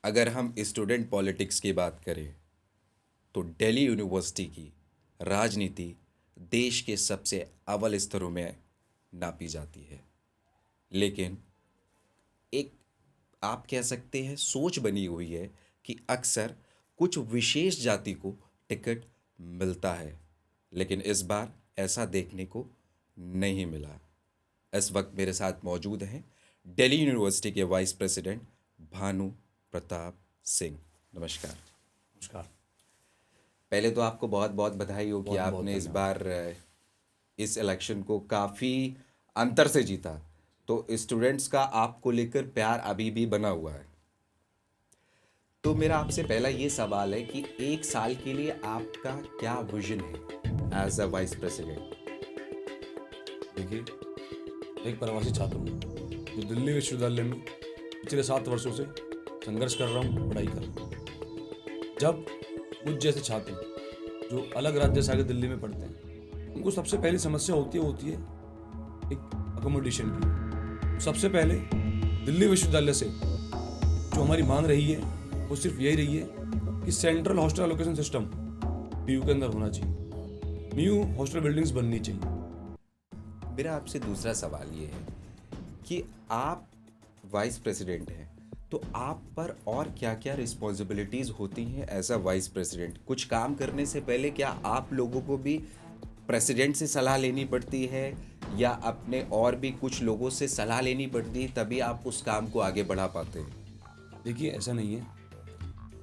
अगर हम student politics की बात करें तो दिल्ली यूनिवर्सिटी की राजनीति देश के सबसे अव्वल स्तरों में नापी जाती है। लेकिन एक आप कह सकते हैं सोच बनी हुई है कि अक्सर कुछ विशेष जाति को टिकट मिलता है, लेकिन इस बार ऐसा देखने को नहीं मिला। इस वक्त मेरे साथ मौजूद हैं दिल्ली यूनिवर्सिटी के वाइस प्रेसिडेंट भानु प्रताप सिंह। नमस्कार। नमस्कार। पहले तो आपको बहुत बहुत बधाई हो कि बहुत बहुत आपने इस धन्यवाद। बार इस इलेक्शन को काफ़ी अंतर से जीता। तो स्टूडेंट्स का आपको लेकर प्यार अभी भी बना हुआ है। तो मेरा आपसे पहला ये सवाल है कि एक साल के लिए आपका क्या विजन है एज अ वाइस प्रेसिडेंट। देखिए, एक प्रवासी छात्र हूँ जो दिल्ली विश्वविद्यालय में पिछले 7 वर्षों से संघर्ष कर रहा हूँ, पढ़ाई कर रहा हूँ। जब मुझ जैसे छात्र जो अलग राज्य से आके दिल्ली में पढ़ते हैं, उनको सबसे पहली समस्या होती है एक अकोमोडेशन की। सबसे पहले दिल्ली विश्वविद्यालय से जो हमारी मांग रही है वो सिर्फ यही रही है कि central hostel allocation system DU के अंदर होना चाहिए, न्यू हॉस्टल बिल्डिंग्स बननी चाहिए। मेरा आपसे दूसरा सवाल ये है कि आप वाइस प्रेसिडेंट हैं, तो आप पर और क्या क्या रिस्पॉन्सिबिलिटीज़ होती हैं एज अ वाइस प्रेसिडेंट। कुछ काम करने से पहले क्या आप लोगों को भी प्रेसिडेंट से सलाह लेनी पड़ती है, या अपने और भी कुछ लोगों से सलाह लेनी पड़ती है तभी आप उस काम को आगे बढ़ा पाते हैं। देखिए, ऐसा नहीं है।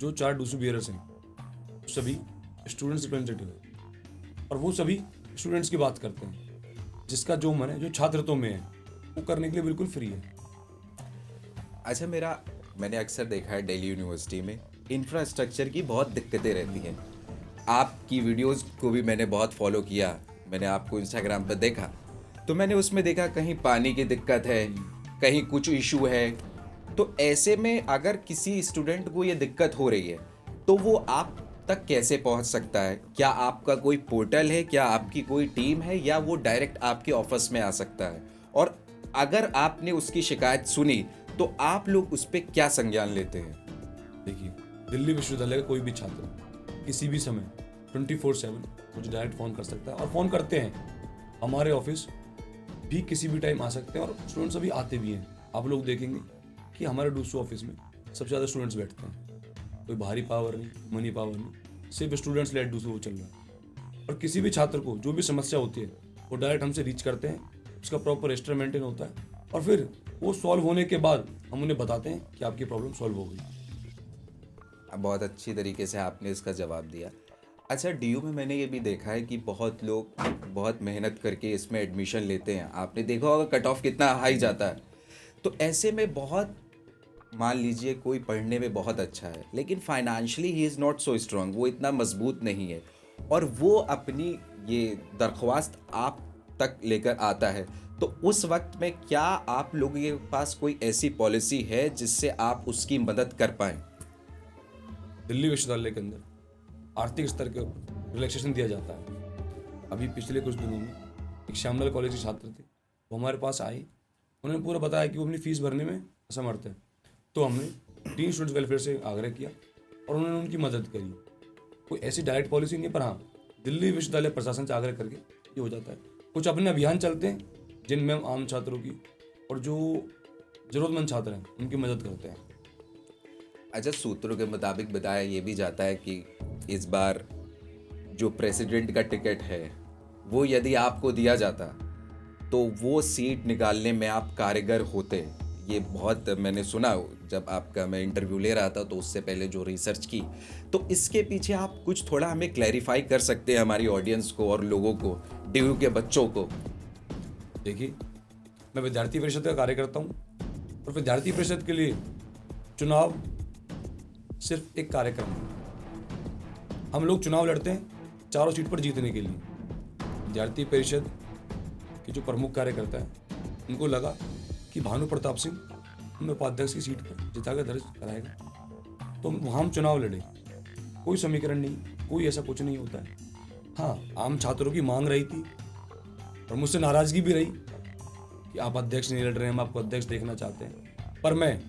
जो 4 डूसू बियरर्स हैं वो सभी स्टूडेंट्स रिप्रेजेंटेटिव हैं और वो सभी स्टूडेंट्स की बात करते हैं। जिसका जो मन है, जो छात्रत्व में है, वो करने के लिए बिल्कुल फ्री है। अच्छा, मैंने अक्सर देखा है दिल्ली यूनिवर्सिटी में इंफ्रास्ट्रक्चर की बहुत दिक्कतें रहती हैं। आपकी वीडियोस को भी मैंने बहुत फॉलो किया, मैंने आपको इंस्टाग्राम पर देखा, तो मैंने उसमें देखा कहीं पानी की दिक्कत है, कहीं कुछ इशू है। तो ऐसे में अगर किसी स्टूडेंट को ये दिक्कत हो रही है तो वो आप तक कैसे पहुंच सकता है? क्या आपका कोई पोर्टल है, क्या आपकी कोई टीम है, या वो डायरेक्ट आपके ऑफिस में आ सकता है? और अगर आपने उसकी शिकायत सुनी तो आप लोग उस पर क्या संज्ञान लेते हैं? देखिए, दिल्ली विश्वविद्यालय का कोई भी छात्र किसी भी समय 24/7 मुझे डायरेक्ट फ़ोन कर सकता है और फ़ोन करते हैं। हमारे ऑफिस भी किसी भी टाइम आ सकते हैं और स्टूडेंट्स अभी आते भी हैं। आप लोग देखेंगे कि हमारे डूसू ऑफिस में सबसे ज़्यादा स्टूडेंट्स बैठते हैं। कोई बाहरी पावर नहीं, मनी पावर नहीं, सिर्फ स्टूडेंट्स लेड डूसू वो चल रहा है। और किसी भी छात्र को जो भी समस्या होती है वो डायरेक्ट हमसे रीच करते हैं। उसका प्रॉपर रजिस्टर मेंटेन होता है और फिर वो सॉल्व होने के बाद हम उन्हें बताते हैं कि आपकी प्रॉब्लम सॉल्व हो गई। अब बहुत अच्छी तरीके से आपने इसका जवाब दिया। अच्छा, डीयू में मैंने ये भी देखा है कि बहुत लोग बहुत मेहनत करके इसमें एडमिशन लेते हैं। आपने देखा होगा कट ऑफ कितना हाई जाता है। तो ऐसे में बहुत, मान लीजिए कोई पढ़ने में बहुत अच्छा है लेकिन financially he is not so strong, वो इतना मजबूत नहीं है, और वो अपनी ये दरख्वास्त आप तक लेकर आता है, तो उस वक्त में क्या आप लोगों के पास कोई ऐसी पॉलिसी है जिससे आप उसकी मदद कर पाएँ? दिल्ली विश्वविद्यालय के अंदर आर्थिक स्तर के ऊपर रिलैक्सेशन दिया जाता है। अभी पिछले कुछ दिनों में एक श्यामलाल कॉलेज के छात्र थे, वो हमारे पास आए। उन्होंने पूरा बताया कि वो अपनी फीस भरने में असमर्थ है। तो हमने टीन स्टूडेंट्स वेलफेयर से आग्रह किया और उन्होंने उनकी मदद करी। कोई ऐसी डायरेक्ट पॉलिसी नहीं है, पर हाँ, दिल्ली विश्वविद्यालय प्रशासन से आग्रह करके ये हो जाता है। कुछ अपने अभियान चलते हैं जिनमें हम आम छात्रों की और जो ज़रूरतमंद छात्र हैं उनकी मदद करते हैं। अच्छा, सूत्रों के मुताबिक बताया ये भी जाता है कि इस बार जो प्रेसिडेंट का टिकट है वो यदि आपको दिया जाता तो वो सीट निकालने में आप कारगर होते। ये बहुत मैंने सुना जब आपका मैं इंटरव्यू ले रहा था, तो उससे पहले जो रिसर्च की, तो इसके पीछे आप कुछ थोड़ा हमें क्लैरिफाई कर सकते हैं हमारी ऑडियंस को और लोगों को, डीयू के बच्चों को? देखिए, मैं विद्यार्थी परिषद का कार्य करता हूँ और विद्यार्थी परिषद के लिए चुनाव सिर्फ एक कार्यक्रम है। हम लोग चुनाव लड़ते हैं चारों सीट पर जीतने के लिए। विद्यार्थी परिषद के जो प्रमुख कार्यकर्ता है, उनको लगा कि भानु प्रताप सिंह हमें उपाध्यक्ष की सीट पर जिता कर दर्ज कराएगा, तो वहाँ हम चुनाव लड़े। कोई समीकरण नहीं, कोई ऐसा कुछ नहीं होता है। हाँ, आम छात्रों की मांग रही थी और मुझसे नाराजगी भी रही कि आप अध्यक्ष नहीं लड़ रहे हैं, हम आपको अध्यक्ष देखना चाहते हैं। पर मैं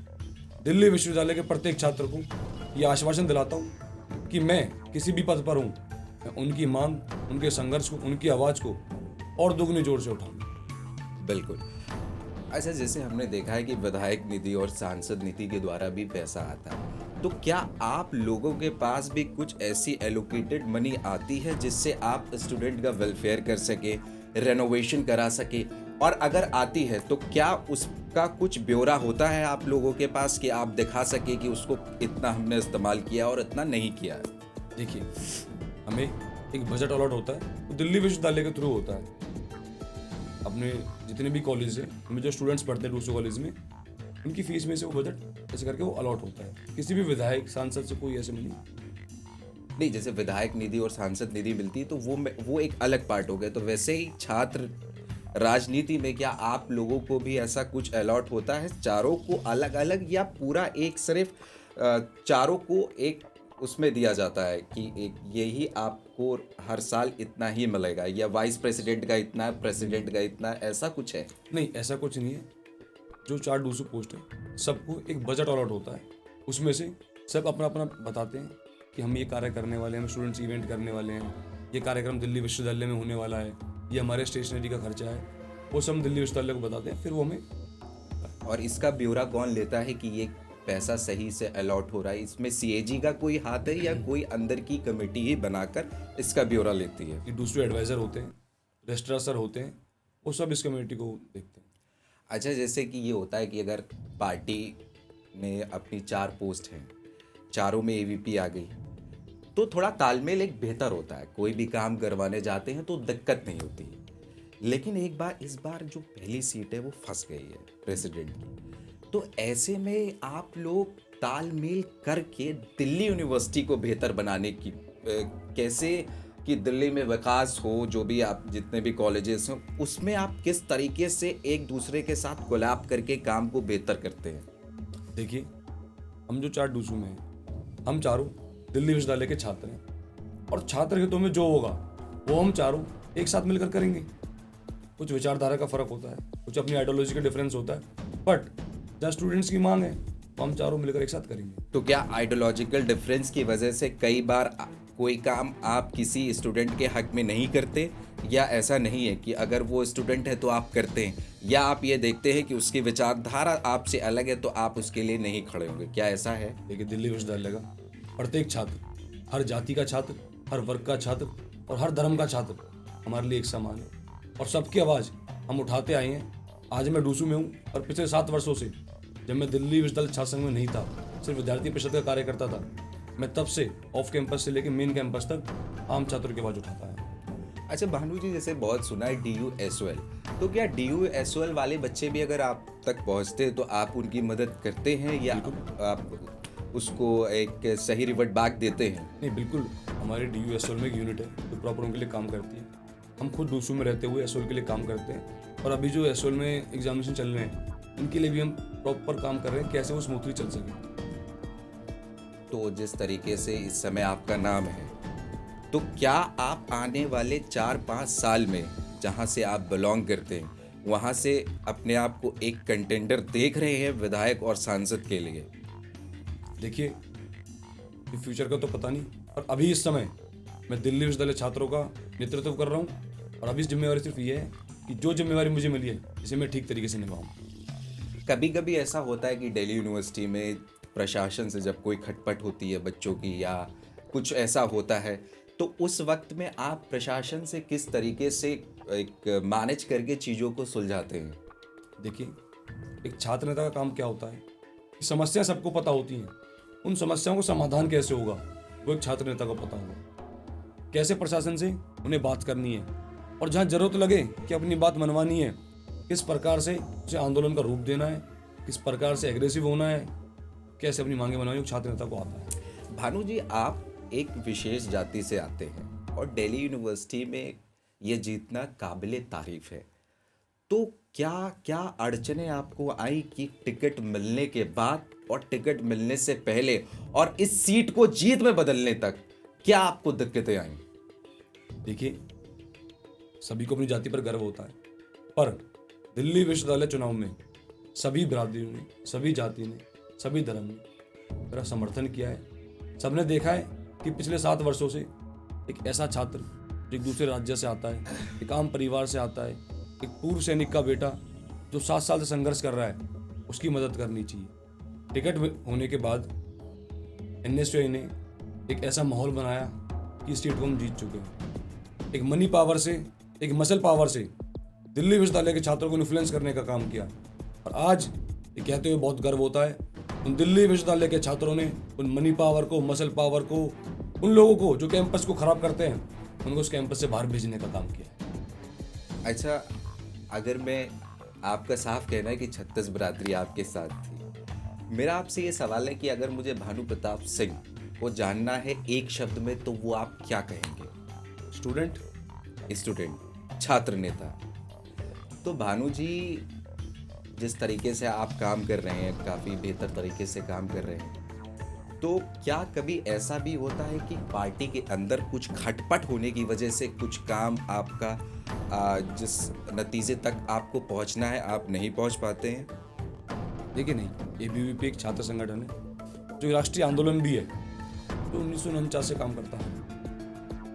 दिल्ली विश्वविद्यालय के प्रत्येक छात्र को यह आश्वासन दिलाता हूँ कि मैं किसी भी पद पर हूँ, मैं उनकी मांग, उनके संघर्ष को, उनकी आवाज़ को और दुगनी जोर से उठाऊंगा। बिल्कुल। अच्छा, जैसे हमने देखा है कि विधायक निधि और सांसद निधि के द्वारा भी पैसा आता है, तो क्या आप लोगों के पास भी कुछ ऐसी एलोकेटेड मनी आती है जिससे आप स्टूडेंट का वेलफेयर कर सके, रेनोवेशन करा सके? और अगर आती है तो क्या उसका कुछ ब्यौरा होता है आप लोगों के पास कि आप दिखा सके कि उसको इतना हमने इस्तेमाल किया और इतना नहीं किया है? देखिए, हमें एक बजट अलॉट होता है, वो दिल्ली विश्वविद्यालय के थ्रू होता है। अपने जितने भी कॉलेज हैं, उनमें जो स्टूडेंट्स पढ़ते हैं दूसरे कॉलेज में, उनकी फीस में से वो बजट ऐसे करके वो अलॉट होता है। किसी भी विधायक सांसद से कोई ऐसे में नहीं, जैसे विधायक निधि और सांसद निधि मिलती है तो वो एक अलग पार्ट हो गया। तो वैसे ही छात्र राजनीति में क्या आप लोगों को भी ऐसा कुछ अलॉट होता है, चारों को अलग अलग, या पूरा एक सिर्फ चारों को एक उसमें दिया जाता है कि एक यही आपको हर साल इतना ही मिलेगा, या वाइस प्रेसिडेंट का इतना, प्रेसिडेंट का इतना, ऐसा कुछ है? नहीं, ऐसा कुछ नहीं है। जो 4 200 पोस्ट है, सबको एक बजट अलॉट होता है। उसमें से सब अपना अपना बताते हैं कि हम ये कार्य करने वाले हैं, हम स्टूडेंट्स इवेंट करने वाले हैं, ये कार्यक्रम दिल्ली विश्वविद्यालय में होने वाला है, ये हमारे स्टेशनरी का खर्चा है, वो सब हम दिल्ली विश्वविद्यालय को बताते हैं, फिर वो हमें। और इसका ब्यौरा कौन लेता है कि ये पैसा सही से अलॉट हो रहा है? इसमें सीएजी का कोई हाथ है या कोई अंदर की कमेटी ही बनाकर इसका ब्यौरा लेती है? ये दूसरे एडवाइज़र होते हैं, रजिस्ट्रार सर होते हैं, वो सब इस कमेटी को देखते हैं। अच्छा, जैसे कि ये होता है कि अगर पार्टी में अपनी 4 पोस्ट हैं, चारों में एवीपी आ गई, तो थोड़ा तालमेल एक बेहतर होता है। कोई भी काम करवाने जाते हैं तो दिक्कत नहीं होती। लेकिन इस बार जो पहली सीट है वो फंस गई है प्रेसिडेंट की। तो ऐसे में आप लोग तालमेल करके दिल्ली यूनिवर्सिटी को बेहतर बनाने की कैसे, कि दिल्ली में विकास हो, जो भी आप जितने भी कॉलेजेस हों, उसमें आप किस तरीके से एक दूसरे के साथ कोलैब करके काम को बेहतर करते हैं? देखिए, हम जो 4 डूसू में हैं, हम चारों दिल्ली विश्वविद्यालय के छात्र हैं, और छात्र हितों में जो होगा वो हम चारों एक साथ मिलकर करेंगे। कुछ विचारधारा का फर्क होता है, कुछ अपनी आइडियोलॉजी का डिफरेंस होता है, बट जहाँ स्टूडेंट्स की मांग है तो हम चारों मिलकर एक साथ करेंगे। तो क्या आइडियोलॉजिकल डिफरेंस की वजह से कई बार कोई काम आप किसी स्टूडेंट के हक में नहीं करते, या ऐसा नहीं है कि अगर वो स्टूडेंट है तो आप करते हैं, या आप ये देखते हैं कि उसकी विचारधारा आपसे अलग है तो आप उसके लिए नहीं खड़े होंगे? क्या ऐसा है? देखिए, दिल्ली विश्वविद्यालय का प्रत्येक छात्र, हर जाति का छात्र, हर वर्ग का छात्र और हर धर्म का छात्र हमारे लिए एक समान है, और सबकी आवाज़ हम उठाते आए हैं। आज मैं डूसू में हूँ, और पिछले 7 वर्षों से, जब मैं दिल्ली विश्वविद्यालय छात्र संघ में नहीं था, सिर्फ विद्यार्थी परिषद का कार्य करता था, मैं तब से ऑफ कैंपस से लेकर मेन कैंपस तक आम छात्रों की आवाज़ उठाता है। अच्छा भानु जी, जैसे बहुत सुना है DUSOL, तो क्या DUSOL वाले बच्चे भी अगर आप तक पहुंचते हैं तो आप उनकी मदद करते हैं, या आप उसको एक सही रिवर्ट बैक देते हैं? नहीं, बिल्कुल। हमारे DUSOL में एक यूनिट है जो प्रॉपर उनके लिए काम करती है। हम खुद डूसू में रहते हुए एसओल के लिए काम करते हैं, और अभी जो एसओल में एग्जामिनेशन चल रहे हैं उनके लिए भी हम प्रॉपर काम कर रहे हैं, कैसे वो स्मूथली चल सके। तो जिस तरीके से इस समय आपका नाम है, तो क्या आप आने वाले 4-5 साल में, जहां से आप बिलोंग करते हैं, वहां से अपने आप को एक कंटेंडर देख रहे हैं विधायक और सांसद के लिए? देखिए, फ्यूचर का तो पता नहीं, और अभी इस समय मैं दिल्ली विश्वविद्यालय छात्रों का नेतृत्व कर रहा हूँ, और अभी जिम्मेवारी सिर्फ ये है कि जो जिम्मेवारी मुझे मिली है इसे मैं ठीक तरीके से निभाऊँ। कभी कभी ऐसा होता है कि दिल्ली यूनिवर्सिटी में प्रशासन से जब कोई खटपट होती है बच्चों की, या कुछ ऐसा होता है, तो उस वक्त में आप प्रशासन से किस तरीके से एक मैनेज करके चीज़ों को सुलझाते हैं? देखिए, एक छात्र नेता का काम क्या होता है कि समस्याएं सबको पता होती हैं, उन समस्याओं का समाधान कैसे होगा वो एक छात्र नेता को पता होगा। कैसे प्रशासन से उन्हें बात करनी है, और जहाँ जरूरत लगे कि अपनी बात मनवानी है, किस प्रकार से उसे आंदोलन का रूप देना है, किस प्रकार से एग्रेसिव होना है, कैसे अपनी मांगे मनवानी, वो छात्र नेता को आता है। भानु जी, आप एक विशेष जाति से आते हैं, और दिल्ली यूनिवर्सिटी में ये जीतना काबिले तारीफ है। तो क्या क्या अड़चने आपको आई कि टिकट मिलने के बाद और टिकट मिलने से पहले, और इस सीट को जीत में बदलने तक क्या आपको दिक्कतें आई? देखिए, सभी को अपनी जाति पर गर्व होता है, पर दिल्ली विश्वविद्यालय चुनाव में सभी बिरादरियों ने, सभी जाति ने, सभी धर्म ने मेरा समर्थन किया है। सबने देखा है कि पिछले 7 वर्षों से एक ऐसा छात्र जो एक दूसरे राज्य से आता है, एक आम परिवार से आता है, एक पूर्व सैनिक का बेटा जो 7 साल से संघर्ष कर रहा है, उसकी मदद करनी चाहिए। टिकट होने के बाद NSUI ने एक ऐसा माहौल बनाया कि स्टेट को हम जीत चुके हैं। एक मनी पावर से, एक मसल पावर से दिल्ली विश्वविद्यालय के छात्रों को इन्फ्लुएंस करने का काम किया। और आज ये कहते हुए बहुत गर्व होता है, उन दिल्ली विश्वविद्यालय के छात्रों ने उन मनी पावर को, मसल पावर को, उन लोगों को जो कैंपस को खराब करते हैं, उनको उस कैंपस से बाहर भेजने का काम किया। अच्छा, अगर मैं आपका साफ कहना है कि 36 बरादरी आपके साथ थी, मेरा आपसे ये सवाल है कि अगर मुझे भानु प्रताप सिंह को जानना है एक शब्द में, तो वो आप क्या कहेंगे? स्टूडेंट, छात्र नेता। तो भानु जी, जिस तरीके से आप काम कर रहे हैं, काफ़ी बेहतर तरीके से काम कर रहे हैं, तो क्या कभी ऐसा भी होता है कि पार्टी के अंदर कुछ खटपट होने की वजह से कुछ काम आपका जिस नतीजे तक आपको पहुंचना है आप नहीं पहुंच पाते हैं? देखिए नहीं, ABVP एक छात्र संगठन है जो राष्ट्रीय आंदोलन भी है, जो 1949 से काम करता है।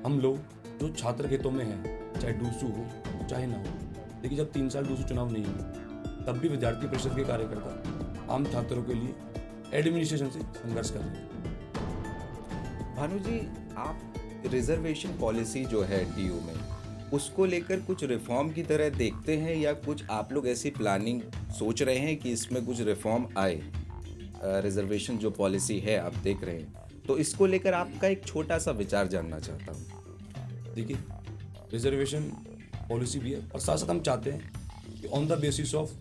हम लोग जो छात्र हितों में हैं, चाहे डूसू हो चाहे ना हो, देखिए जब 3 साल डूसू चुनाव नहीं हुए तब भी विद्यार्थी परिषद के कार्यकर्ता आम छात्रों के लिए एडमिनिस्ट्रेशन से संघर्ष कर रहे हैं। भानु जी, आप रिजर्वेशन पॉलिसी जो है DU में, उसको लेकर कुछ रिफॉर्म की तरह देखते हैं या कुछ आप लोग ऐसी प्लानिंग सोच रहे हैं कि इसमें कुछ रिफॉर्म आए? रिजर्वेशन जो पॉलिसी है आप देख रहे हैं, तो इसको लेकर आपका एक छोटा सा विचार जानना चाहता हूँ। देखिए, रिजर्वेशन पॉलिसी भी है और साथ साथ हम चाहते हैं कि on the basis of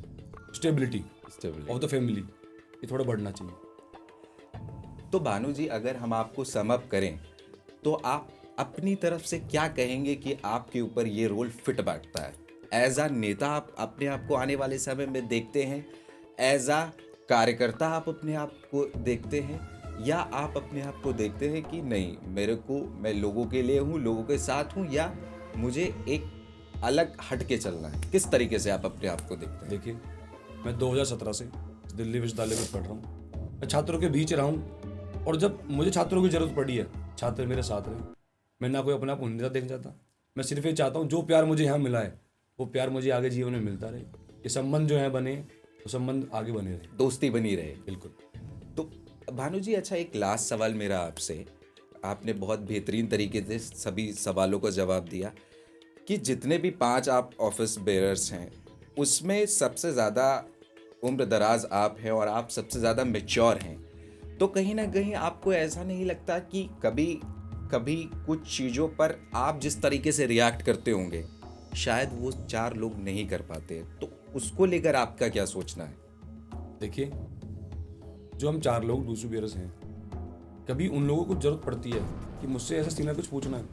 stability of the family ये थोड़ा बढ़ना चाहिए। तो भानु जी, अगर हम आपको सम अप करें तो आप अपनी तरफ से क्या कहेंगे कि आपके ऊपर ये रोल फिट बैठता है? एज आ नेता आप अपने आप को आने वाले समय में देखते हैं? एज आ कार्यकर्ता आप अपने आप को देखते हैं? या आप अपने आप को देखते हैं कि नहीं, मैं लोगों के लिए हूँ, लोगों के साथ हूँ, या मुझे एक अलग हट के चलना है? किस तरीके से आप अपने आप को देखते हैं? देखिए, मैं 2017 से दिल्ली विश्वविद्यालय में पढ़ रहा हूँ, मैं छात्रों के बीच रहा हूँ, और जब मुझे छात्रों की जरूरत पड़ी है, छात्र मेरे साथ रहे। मैं ना कोई अपने आप को नीचा देखना चाहता, मैं सिर्फ ये चाहता हूँ जो प्यार मुझे यहाँ मिला है वो प्यार मुझे आगे जीवन में मिलता रहे, ये संबंध जो है बने, वो संबंध आगे बने रहे, दोस्ती बनी रहे। बिल्कुल। तो भानु जी, अच्छा, एक लास्ट सवाल मेरा आपसे, आपने बहुत बेहतरीन तरीके से सभी सवालों का जवाब दिया कि जितने भी 5 आप ऑफिस बेयरर्स हैं, उसमें सबसे ज़्यादा उम्र दराज आप हैं और आप सबसे ज़्यादा मैच्योर हैं। तो कहीं ना कहीं आपको ऐसा नहीं लगता कि कभी कभी कुछ चीज़ों पर आप जिस तरीके से रिएक्ट करते होंगे शायद वो 4 लोग नहीं कर पाते? तो उसको लेकर आपका क्या सोचना है? देखिए, जो हम 4 लोग डूसू बेयरर्स हैं, कभी उन लोगों को जरूरत पड़ती है कि मुझसे ऐसा सीनियर कुछ पूछना है,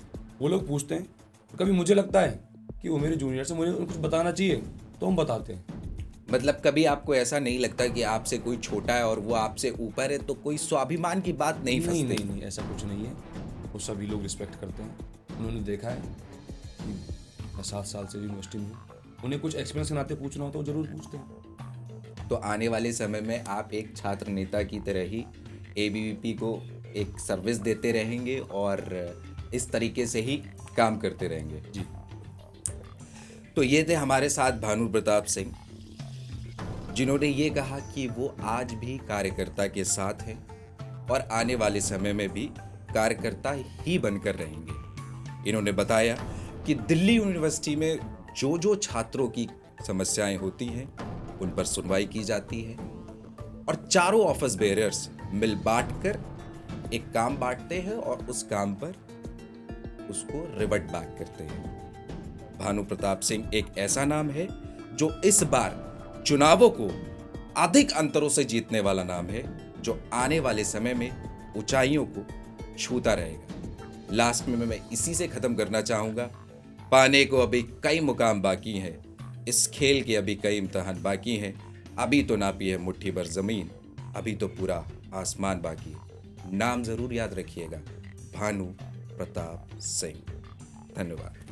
वो लोग पूछते हैं। कभी मुझे लगता है कि वो मेरे जूनियर से मुझे कुछ बताना चाहिए, तो हम बताते हैं। मतलब कभी आपको ऐसा नहीं लगता कि आपसे कोई छोटा है और वो आपसे ऊपर है, तो कोई स्वाभिमान की बात नहीं फंसती? नहीं, ऐसा कुछ नहीं है। वो सभी लोग रिस्पेक्ट करते हैं। उन्होंने देखा है कि मैं 7 साल से यूनिवर्सिटी में हूँ, उन्हें कुछ एक्सपीरियंस के नाते पूछना हो तो जरूर पूछते हैं। तो आने वाले समय में आप एक छात्र नेता की तरह ही ABVP को एक सर्विस देते रहेंगे और इस तरीके से ही काम करते रहेंगे? जी। तो ये थे हमारे साथ भानु प्रताप सिंह, जिन्होंने ये कहा कि वो आज भी कार्यकर्ता के साथ हैं और आने वाले समय में भी कार्यकर्ता ही बनकर रहेंगे। इन्होंने बताया कि दिल्ली यूनिवर्सिटी में जो छात्रों की समस्याएं होती हैं उन पर सुनवाई की जाती है और चारों ऑफिस बेयरर्स मिल बांट कर एक काम बांटते हैं और उस काम पर उसको रिवर्ट बैक करते हैं। भानु प्रताप सिंह एक ऐसा नाम है जो इस बार चुनावों को अधिक अंतरों से जीतने वाला नाम है, जो आने वाले समय में ऊंचाइयों को छूता रहेगा। लास्ट में मैं इसी से खत्म करना चाहूंगा, पाने को अभी कई मुकाम बाकी हैं, इस खेल के अभी कई इम्तिहान बाकी हैं, अभी तो नापी है मुट्ठी भर जमीन, अभी तो पूरा आसमान बाकी है। नाम जरूर याद रखिएगा, भानु प्रताप सिंह। धन्यवाद।